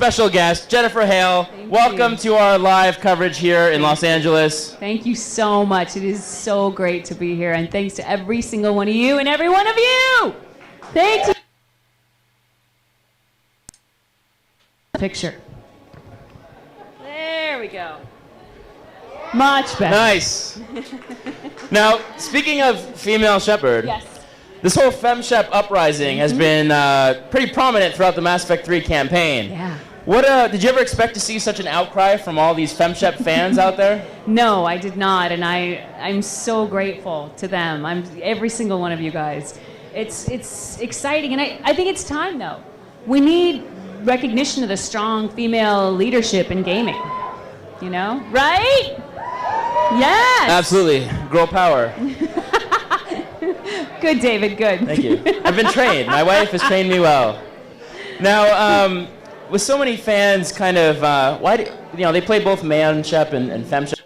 Special guest, Jennifer Hale. Welcome to our live coverage here in Los Angeles. Thank you so much. It is so great to be here, and thanks to every single one of you and every one of you. Thank you. Picture. There we go. Much better. Nice. Now, speaking of female shepherd, Yes. this whole FemShep uprising has been pretty prominent throughout the Mass Effect 3 campaign. Yeah. What did you ever expect to see such an outcry from all these FemShep fans out there? No, I did not, and I'm so grateful to them. Every single one of you guys. It's exciting, and I think it's time though. We need recognition of the strong female leadership in gaming. You know, right? Yes. Absolutely. Girl power. Good, David. Good. Thank you. I've been trained. My wife has trained me well. Now, with so many fans kind of, they play both ManShep and FemShep.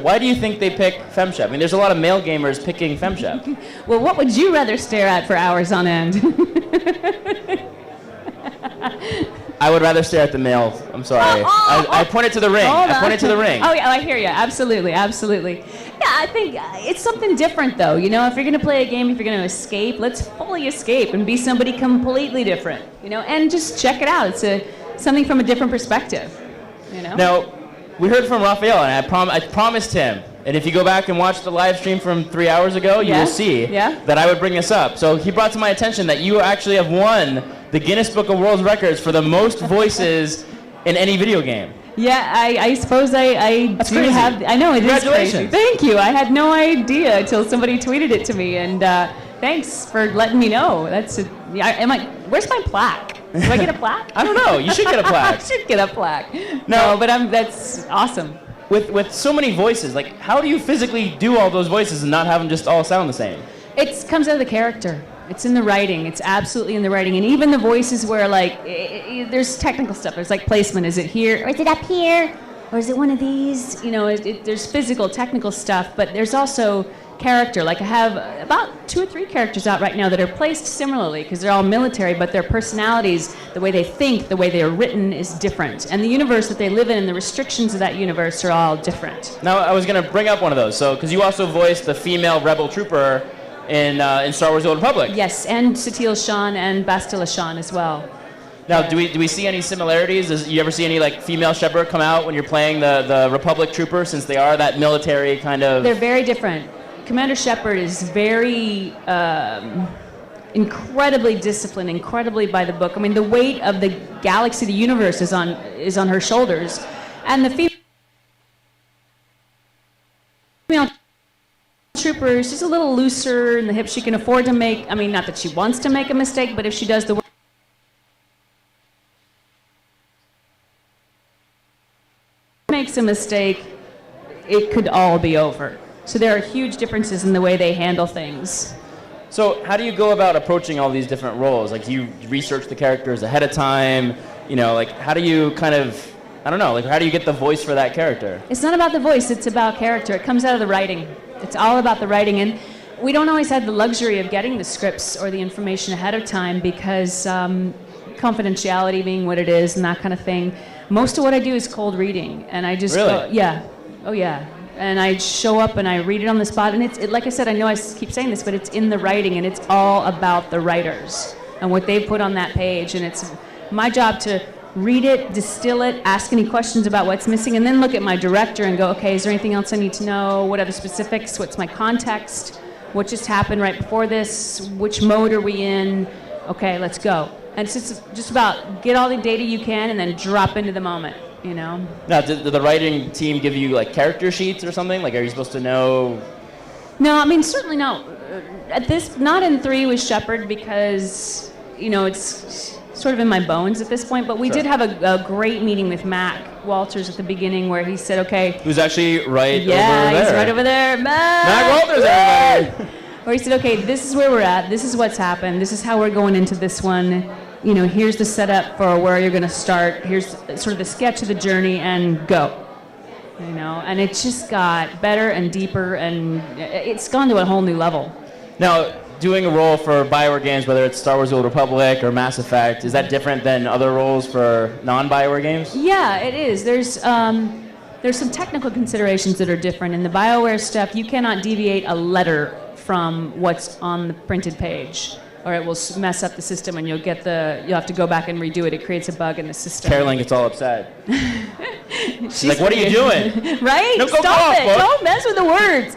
Why do you think they pick FemShep? I mean, there's a lot of male gamers picking FemShep. Well, what would you rather stare at for hours on end? I would rather stare at the male. I'm sorry. I pointed to the ring. I pointed to the ring. Oh, yeah, I hear you. Absolutely, absolutely. Yeah, I think it's something different, though. You know, if you're going to play a game, if you're going to escape, let's fully escape and be somebody completely different. You know, and just check it out. It's something from a different perspective. You know. Now, we heard from Raphael, and I promised him, and if you go back and watch the live stream from 3 hours ago, you will see that I would bring this up. So he brought to my attention that you actually have won the Guinness Book of World Records for the most voices in any video game. Yeah, I suppose I That's do crazy. have. I know, it is crazy. Congratulations. Thank you. I had no idea until somebody tweeted it to me, and thanks for letting me know. Where's my plaque? Do I get a plaque? I don't know. You should get a plaque. I should get a plaque. No, but that's awesome. With so many voices, like, how do you physically do all those voices and not have them just all sound the same? It comes out of the character. It's in the writing. It's absolutely in the writing. And even the voices where, like, there's technical stuff. There's, like, placement. Is it here? Or is it up here? Or is it one of these? You know, there's physical, technical stuff. But there's also character. Like, I have about 2 or 3 characters out right now that are placed similarly because they're all military, but their personalities, the way they think, the way they are written is different. And the universe that they live in and the restrictions of that universe are all different. Now, I was going to bring up one of those. So, because you also voiced the female rebel trooper in Star Wars: The Old Republic. Yes, and Satele Shan and Bastila Shan as well. Now, do we see any similarities? Do you ever see any, like, female shepherd come out when you're playing the Republic trooper, since they are that military kind of... They're very different. Commander Shepard is very incredibly disciplined, incredibly by the book. I mean, the weight of the galaxy, the universe is on her shoulders, and the female trooper is just a little looser in the hips. She can afford to make. I mean, not that she wants to make a mistake, but if she does the work, makes a mistake, it could all be over. So there are huge differences in the way they handle things. So how do you go about approaching all these different roles? Like, do you research the characters ahead of time? You know, like, how do you kind of, I don't know, like, how do you get the voice for that character? It's not about the voice, it's about character. It comes out of the writing. It's all about the writing. And we don't always have the luxury of getting the scripts or the information ahead of time because confidentiality being what it is and that kind of thing. Most of what I do is cold reading. And I just go, yeah. Oh, yeah. And I show up and I read it on the spot, and it's like I said, I know I keep saying this, but it's in the writing, and it's all about the writers and what they put on that page, and it's my job to read it, distill it, ask any questions about what's missing, and then look at my director and go, okay, is there anything else I need to know? What are the specifics? What's my context? What just happened right before this? Which mode are we in? Okay, let's go. And it's just about get all the data you can and then drop into the moment. You know. Now, did the writing team give you, like, character sheets or something? Like, are you supposed to know? No, I mean, certainly no. Not in 3 with Shepard because, you know, it's sort of in my bones at this point. But we did have a great meeting with Mac Walters at the beginning where he said, okay. Who's actually right over there. Yeah, he's right over there. Mac Walters, everybody. Where he said, okay, this is where we're at. This is what's happened. This is how we're going into this one. You know, here's the setup for where you're going to start. Here's sort of the sketch of the journey, and go. You know, and it just got better and deeper, and it's gone to a whole new level. Now, doing a role for BioWare games, whether it's Star Wars: The Old Republic or Mass Effect, is that different than other roles for non-BioWare games? Yeah, it is. There's some technical considerations that are different. In the BioWare stuff, you cannot deviate a letter from what's on the printed page, or it will mess up the system, and you'll have to go back and redo it. It creates a bug in the system. Caroline gets all upset. She's like, "What are you doing?" Right? No, Stop it! Don't mess with the words.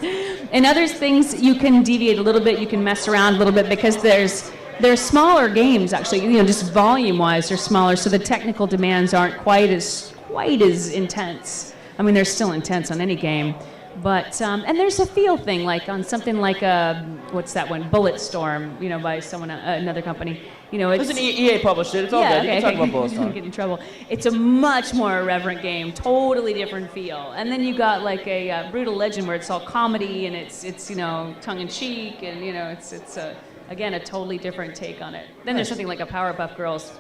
In other things, you can deviate a little bit. You can mess around a little bit because there's smaller games actually. Just volume-wise, they're smaller, so the technical demands aren't quite as intense. I mean, they're still intense on any game, but and there's a feel thing, like on something like what's that one, Bulletstorm, by someone another company. Listen, EA published it. It's all good. You can talk about Bulletstorm. Get in trouble. It's a much more irreverent game, totally different feel. And then you got like a Brutal Legend where it's all comedy and it's tongue in cheek, and it's again a totally different take on it. Then there's something like a Powerpuff Girls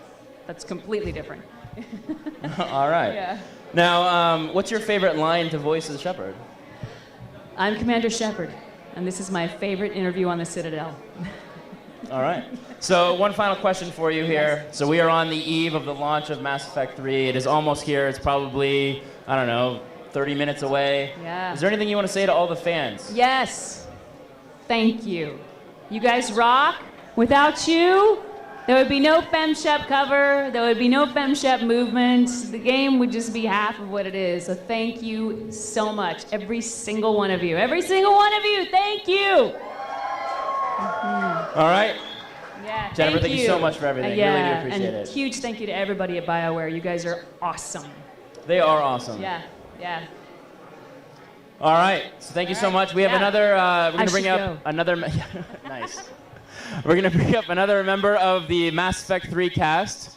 that's completely different. All right. Yeah. Now, what's your favorite line to voice as Shepard? I'm Commander Shepard, and this is my favorite interview on the Citadel. All right. So one final question for you here. Yes. So we are on the eve of the launch of Mass Effect 3. It is almost here. It's probably, 30 minutes away. Yeah. Is there anything you want to say to all the fans? Yes. Thank you. You guys rock. Without you, there would be no FemShep cover. There would be no FemShep movement. The game would just be half of what it is. So thank you so much. Every single one of you. Every single one of you. Thank you. All right. Yeah, Jennifer, thank you so much for everything. Really do appreciate it. Huge thank you to everybody at BioWare. You guys are awesome. They are awesome. Yeah. All right. So thank you so much. We have another. We're going to bring up another. Nice. We're going to bring up another member of the Mass Effect 3 cast.